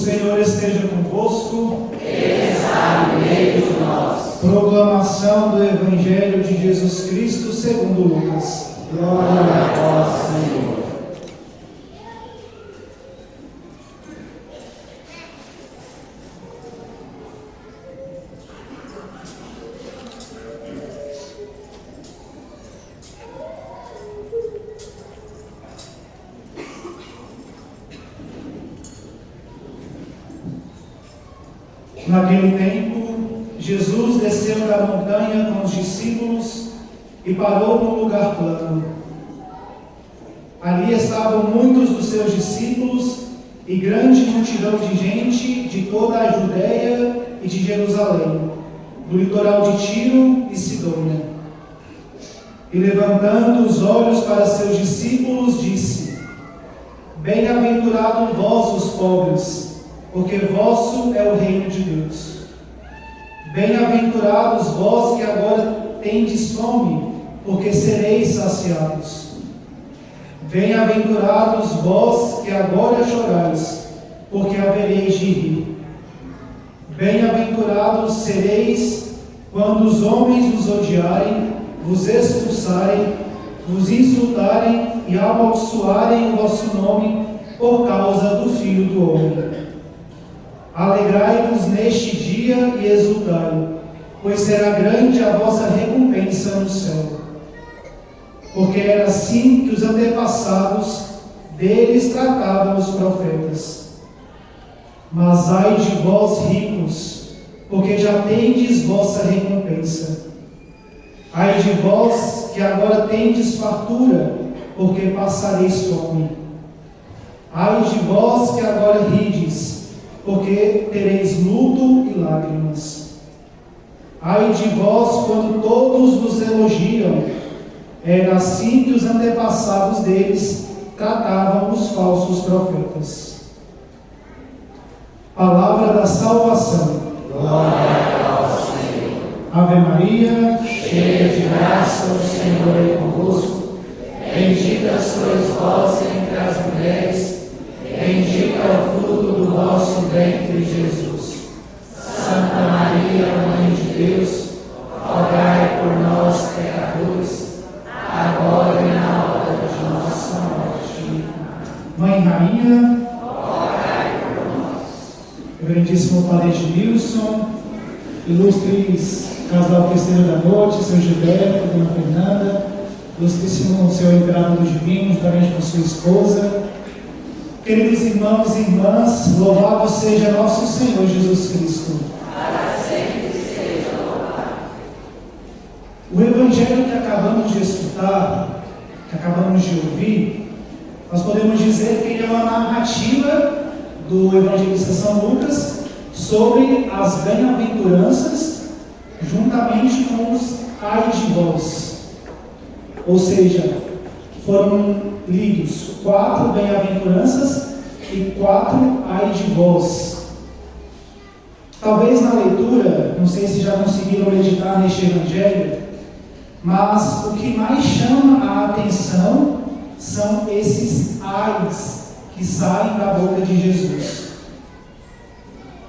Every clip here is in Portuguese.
Senhor esteja convosco. Ele está no meio de nós. Proclamação do Evangelho de Jesus Cristo segundo Lucas. Glória a vós, Senhor. Naquele tempo, Jesus desceu da montanha com os discípulos e parou num lugar plano. Ali estavam muitos dos seus discípulos e grande multidão de gente de toda a Judéia e de Jerusalém, do litoral de Tiro e Sidônia. E levantando os olhos para seus discípulos, disse: Bem-aventurados vós os pobres, porque vosso é o reino de Deus. Bem-aventurados vós que agora tendes fome, porque sereis saciados. Bem-aventurados vós que agora chorais, porque havereis de rir. Bem-aventurados sereis quando os homens vos odiarem, vos expulsarem, vos insultarem e amaldiçoarem o vosso nome por causa do Filho do Homem. Alegrai-vos neste dia e exultai, pois será grande a vossa recompensa no céu. Porque era assim que os antepassados deles tratavam os profetas. Mas ai de vós ricos, porque já tendes vossa recompensa. Ai de vós que agora tendes fartura, porque passareis fome. Ai de vós que agora rides, porque tereis luto e lágrimas. Ai de vós quando todos vos elogiam, era assim que os antepassados deles tratavam os falsos profetas. Palavra da salvação. Glória ao Senhor. Ave Maria, Cheia de graça, o Senhor é convosco. Bendita sois vós entre as mulheres. Bendito é o fruto do vosso ventre, Jesus. Santa Maria, Mãe de Deus, rogai por nós, pecadores, agora e na hora de nossa morte. Mãe Rainha, Rogai por nós. Reverendíssimo Padre Edmilson, ilustres casal festeiro da noite, seu Gilberto, Dona Fernanda, ilustríssimo seu Imperador dos Divinos, juntamente com sua esposa. Queridos irmãos e irmãs, louvado seja nosso Senhor Jesus Cristo. Para sempre seja louvado. O Evangelho que acabamos de escutar, que acabamos de ouvir, nós podemos dizer que ele é uma narrativa do evangelista São Lucas sobre as bem-aventuranças, juntamente com os ai de vós. Ou seja, foram lidos 4 bem-aventuranças e 4 ai de vós. Talvez na leitura, não sei se já conseguiram meditar neste evangelho, mas o que mais chama a atenção são esses ais que saem da boca de Jesus.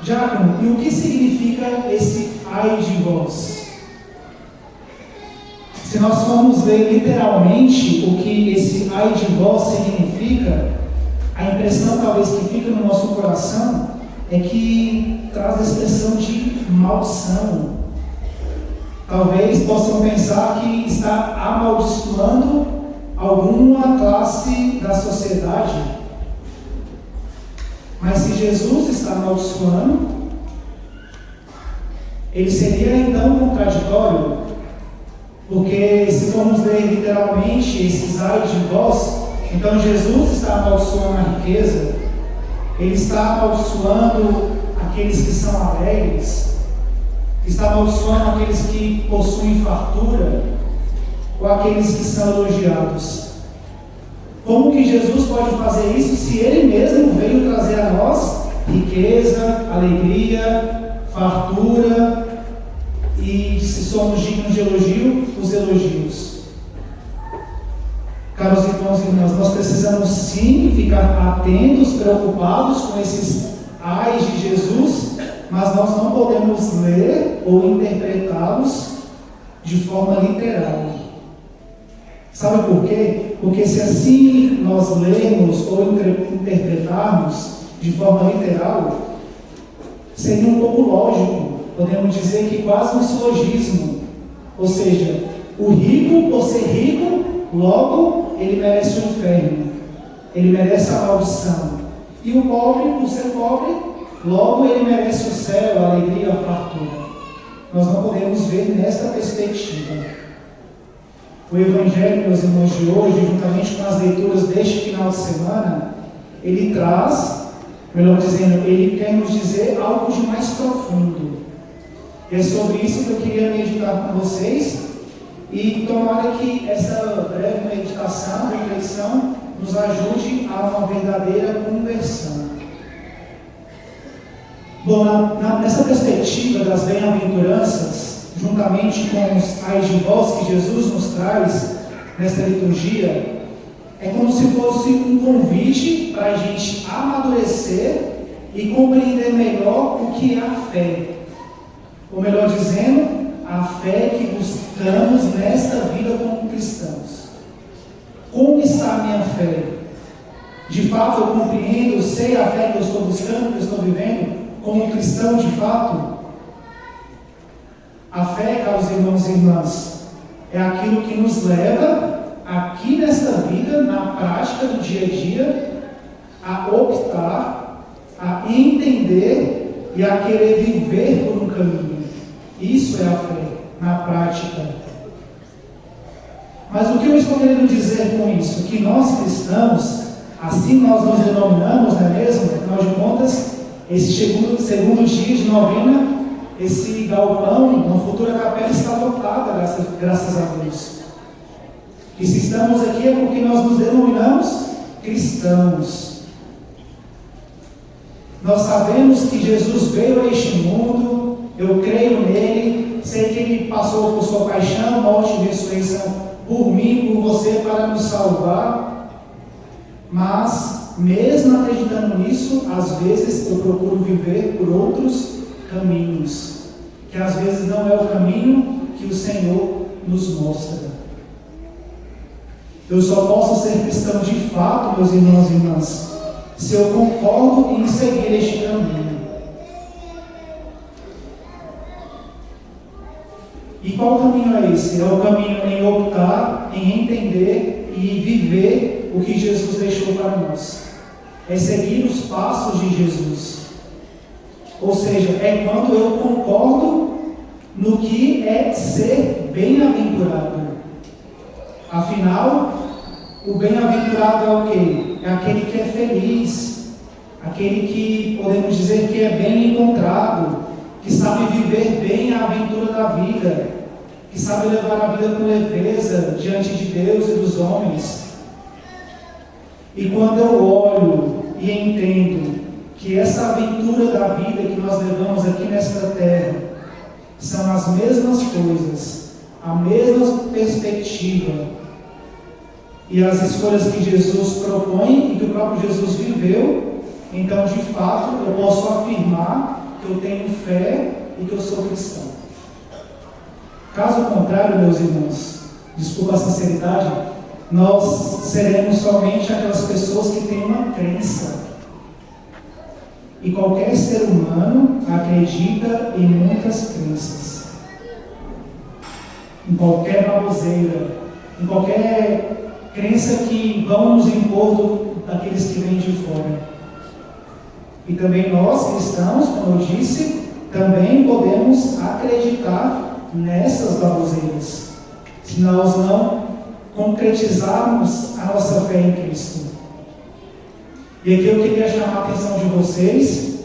Diácono, e o que significa esse ai de vós? Se nós formos ler literalmente o que esse ai de vós significa, a impressão talvez que fica no nosso coração é que traz a expressão de maldição. Talvez possam pensar que está amaldiçoando alguma classe da sociedade. Mas se Jesus está amaldiçoando, ele seria então contraditório. Porque se formos ler literalmente esses ai de vós, então Jesus está amaldiçoando a riqueza, ele está amaldiçoando aqueles que são alegres, está amaldiçoando aqueles que possuem fartura, ou aqueles que são elogiados. Como que Jesus pode fazer isso se ele mesmo veio trazer a nós riqueza, alegria, fartura, e se somos dignos de elogio, os elogios? Caros irmãos e irmãs, nós precisamos sim ficar atentos, preocupados com esses ais de Jesus, mas nós não podemos ler ou interpretá-los de forma literal. Sabe por quê? Porque se assim nós lermos ou interpretarmos de forma literal, seria um pouco lógico. Podemos dizer que quase um silogismo. Ou seja, o rico, por ser rico, logo ele merece o inferno. Ele merece a maldição. E o pobre, por ser pobre, logo ele merece o céu, a alegria, a fartura. Nós não podemos ver nesta perspectiva. O Evangelho, meus irmãos, de hoje, juntamente com as leituras deste final de semana, ele traz, melhor dizendo, ele quer nos dizer algo de mais profundo. E é sobre isso que eu queria meditar com vocês, e tomara que essa breve meditação, reflexão, nos ajude a uma verdadeira conversão. Bom, nessa perspectiva das bem-aventuranças, juntamente com os ais de vós que Jesus nos traz nesta liturgia, é como se fosse um convite para a gente amadurecer e compreender melhor o que é a fé. Ou melhor dizendo, a fé que buscamos nesta vida como cristãos. Como está a minha fé? De fato eu compreendo, sei a fé que eu estou buscando, que eu estou vivendo como cristão de fato? A fé, caros irmãos e irmãs, é aquilo que nos leva aqui nesta vida, na prática do dia a dia, a optar, a entender e a querer viver por um caminho. Isso é a fé, na prática. Mas o que eu estou querendo dizer com isso? Que nós cristãos, assim nós nos denominamos, não é mesmo? Afinal de contas, esse segundo dia de novena, esse galpão, uma futura capela está lotada, graças a Deus. E se estamos aqui é porque nós nos denominamos cristãos. Nós sabemos que Jesus veio a este mundo, eu creio nele, sei que ele passou por sua paixão, morte e ressurreição por mim, por você, para nos salvar. Mas, mesmo acreditando nisso, às vezes eu procuro viver por outros caminhos, que às vezes não é o caminho que o Senhor nos mostra. Eu só posso ser cristão de fato, meus irmãos e irmãs, se eu concordo em seguir este caminho. E qual caminho é esse? É o caminho em optar, em entender e viver o que Jesus deixou para nós. É seguir os passos de Jesus. Ou seja, é quando eu concordo no que é ser bem-aventurado. Afinal, o bem-aventurado é o quê? É aquele que é feliz, aquele que podemos dizer que é bem encontrado, que sabe viver bem a aventura da vida, que sabe levar a vida com leveza diante de Deus e dos homens. E quando eu olho e entendo que essa aventura da vida que nós levamos aqui nesta terra são as mesmas coisas, a mesma perspectiva e as escolhas que Jesus propõe e que o próprio Jesus viveu, então de fato eu posso afirmar que eu tenho fé e que eu sou cristão. Caso contrário, meus irmãos, desculpa a sinceridade, nós seremos somente aquelas pessoas que têm uma crença. E qualquer ser humano acredita em muitas crenças, em qualquer baboseira, em qualquer crença que vão nos impor daqueles que vêm de fora. E também nós, cristãos, como eu disse, também podemos acreditar nessas baboseiras, se nós não concretizarmos a nossa fé em Cristo. E aqui eu queria chamar a atenção de vocês,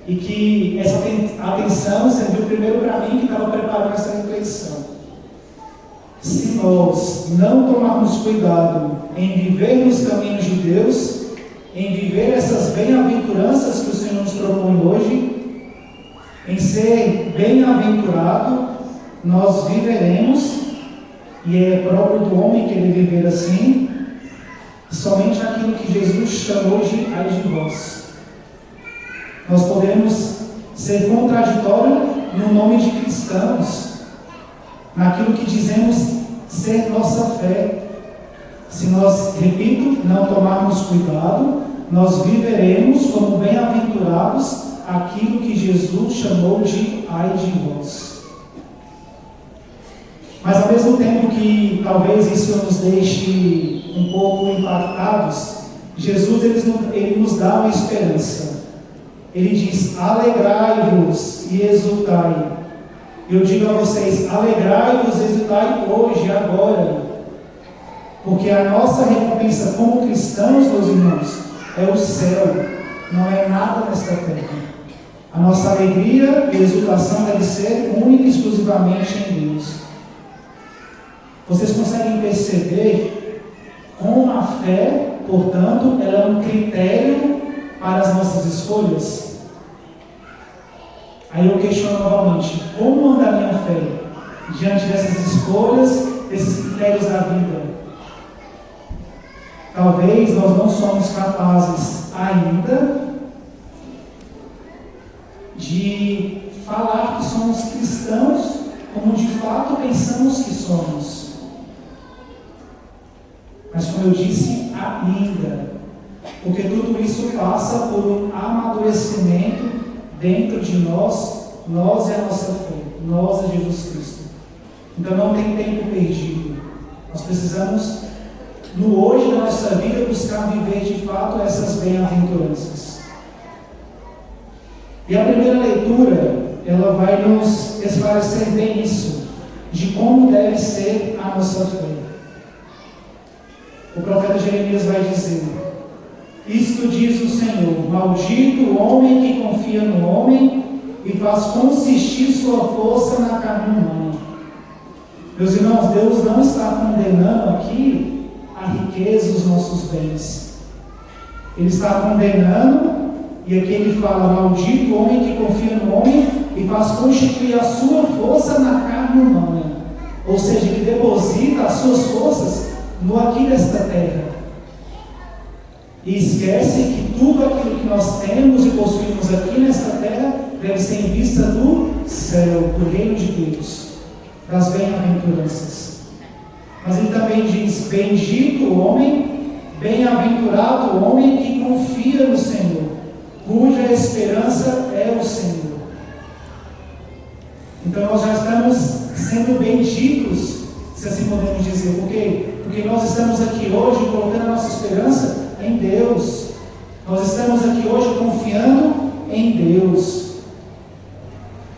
e que essa atenção serviu primeiro para mim, que estava preparando essa reflexão. Se nós não tomarmos cuidado em viver nos caminhos de Deus, em viver essas bem-aventuranças que o Senhor nos propõe hoje, em ser bem-aventurado, nós viveremos, e é próprio do homem querer viver assim, somente aquilo que Jesus chamou de ai de vós. Nós podemos ser contraditórios no nome de cristãos, naquilo que dizemos ser nossa fé. Se nós, repito, não tomarmos cuidado, nós viveremos como bem-aventurados aquilo que Jesus chamou de ai de vós. Mas ao mesmo tempo que talvez isso nos deixe um pouco impactados, Jesus ele nos dá uma esperança. Ele diz: alegrai-vos e exultai. Eu digo a vocês: alegrai-vos e exultai hoje, agora. Porque a nossa recompensa como cristãos, meus irmãos, é o céu, não é nada nesta terra. A nossa alegria e exultação deve ser única e exclusivamente em Deus. Vocês conseguem perceber como a fé, portanto, ela é um critério para as nossas escolhas? Aí eu questiono novamente: como anda a minha fé diante dessas escolhas, desses critérios da vida? Talvez nós não somos capazes ainda de falar que somos cristãos como de fato pensamos que somos. Mas como eu disse, ainda, porque tudo isso passa por um amadurecimento dentro de nós e a nossa fé, nós e Jesus Cristo. Então não tem tempo perdido. Nós precisamos, no hoje da nossa vida, buscar viver de fato essas bem-aventuranças. E a primeira leitura, ela vai nos esclarecer bem isso, de como deve ser a nossa fé. O profeta Jeremias vai dizer: isto diz o Senhor: maldito o homem que confia no homem e faz consistir sua força na carne humana. Meus irmãos, Deus não está condenando aqui a riqueza dos nossos bens. Ele está condenando, e aqui ele fala: maldito o homem que confia no homem e faz constituir a sua força na carne humana. Ou seja, que deposita as suas forças no aqui desta terra. E esquece que tudo aquilo que nós temos e possuímos aqui nesta terra deve ser em vista do céu, do reino de Deus, das bem-aventuranças. Mas ele também diz: bendito o homem, bem-aventurado o homem que confia no Senhor, cuja esperança é o Senhor. Então nós já estamos sendo benditos, se assim podemos dizer. Por quê? Porque nós estamos aqui hoje colocando a nossa esperança em Deus. Nós estamos aqui hoje confiando em Deus.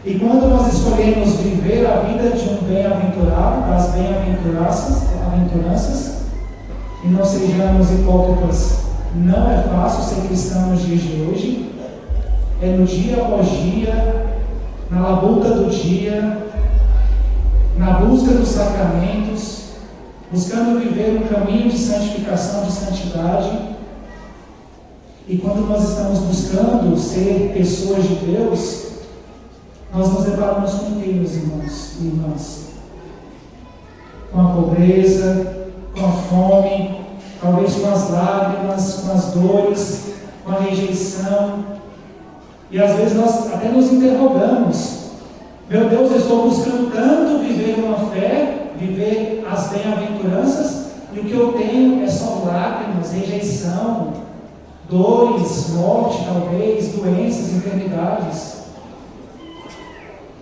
E quando nós escolhemos viver a vida de um bem-aventurado, das bem-aventuranças, e não sejamos hipócritas, não é fácil ser cristão nos dias de hoje. É no dia após dia, na labuta do dia, na busca dos sacramentos, buscando viver um caminho de santificação, de santidade. E quando nós estamos buscando ser pessoas de Deus, nós nos deparamos com quem, meus irmãos e irmãs? Com a pobreza, com a fome, talvez com as lágrimas, com as dores, com a rejeição. E às vezes nós até nos interrogamos: meu Deus, eu estou buscando tanto viver uma fé, viver as bem-aventuranças, e o que eu tenho é só lágrimas, rejeição, dores, morte, talvez, doenças, enfermidades.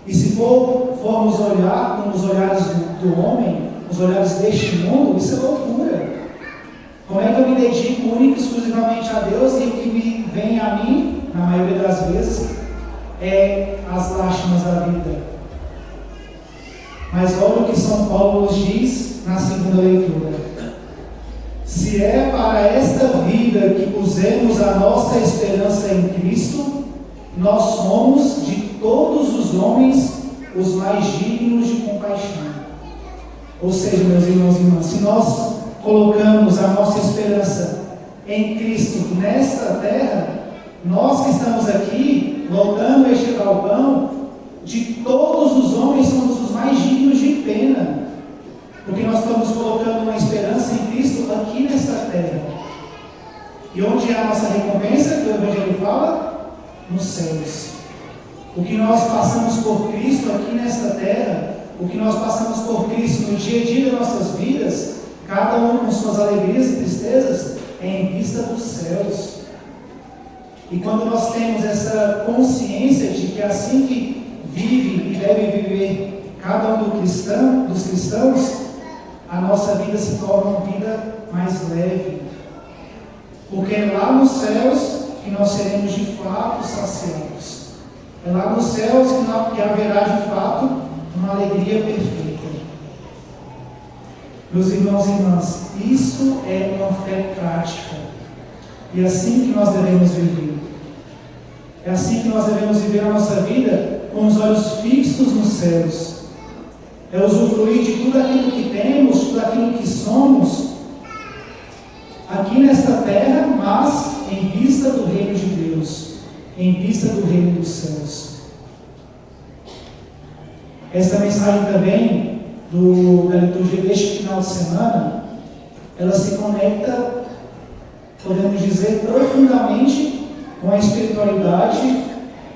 E se formos olhar com os olhares do homem, os olhares deste mundo, isso é loucura. Como é que eu me dedico única e exclusivamente a Deus, e o que me vem a mim, na maioria das vezes, é as lástimas da vida? Mas olha o que São Paulo nos diz na segunda leitura: se é para esta vida que pusemos a nossa esperança em Cristo, nós somos de todos os homens os mais dignos de compaixão. Ou seja, meus irmãos e irmãs, se nós colocamos a nossa esperança em Cristo nesta terra, nós que estamos aqui lotando este galpão, de todos os homens somos os mais dignos de pena, porque nós estamos colocando uma esperança em Cristo aqui nesta terra. E onde é a nossa recompensa, que o Evangelho fala? nos céus. O que nós passamos por Cristo aqui nesta terra, o que nós passamos por Cristo no dia a dia das nossas vidas, cada um com suas alegrias e tristezas, é em vista dos céus. E quando nós temos essa consciência de que assim que vive e deve viver cada um dos cristãos, a nossa vida se torna uma vida mais leve. Porque é lá nos céus que nós seremos de fato saciados. É lá nos céus que haverá de fato uma alegria perfeita. Meus irmãos e irmãs, isso é uma fé prática. E é assim que nós devemos viver. É assim que nós devemos viver a nossa vida, com os olhos fixos nos céus. É usufruir de tudo aquilo que temos, tudo aquilo que somos, aqui nesta terra, mas em vista do reino de Deus, em vista do reino dos céus. Esta mensagem também, da liturgia deste final de semana, ela se conecta, podemos dizer, profundamente com a espiritualidade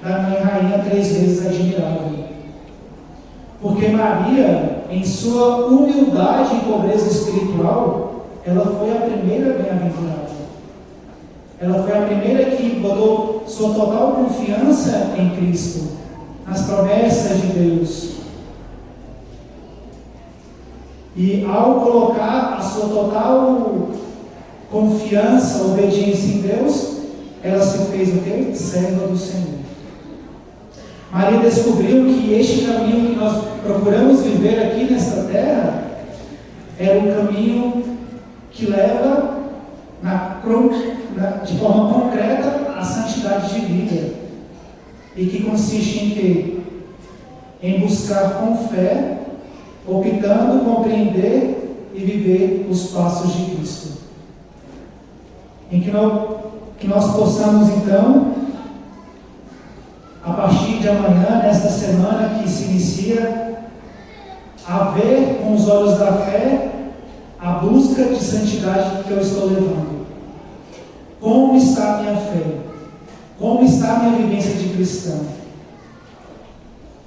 da Mãe Rainha 3 vezes admirável. Porque Maria, em sua humildade e pobreza espiritual, ela foi a primeira bem-aventurada. Ela foi a primeira que botou sua total confiança em Cristo, nas promessas de Deus. E ao colocar a sua total confiança, obediência em Deus, ela se fez o quê? Serva do Senhor. Maria descobriu que este caminho que nós procuramos viver aqui nesta terra era um caminho que leva de forma concreta à santidade de vida, e que consiste em quê? Em buscar com fé, optando compreender e viver os passos de Cristo. Em que nós possamos então, a partir de amanhã, nesta semana que se inicia, a ver com os olhos da fé a busca de santidade que eu estou levando. Como está a minha fé? Como está a minha vivência de cristão?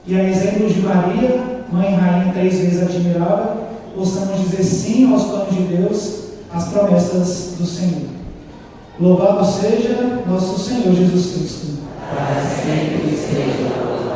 E a exemplo de Maria, Mãe Rainha 3 vezes admirável, possamos dizer sim aos planos de Deus, às promessas do Senhor. Louvado seja nosso Senhor Jesus Cristo. Para sempre seja louvado.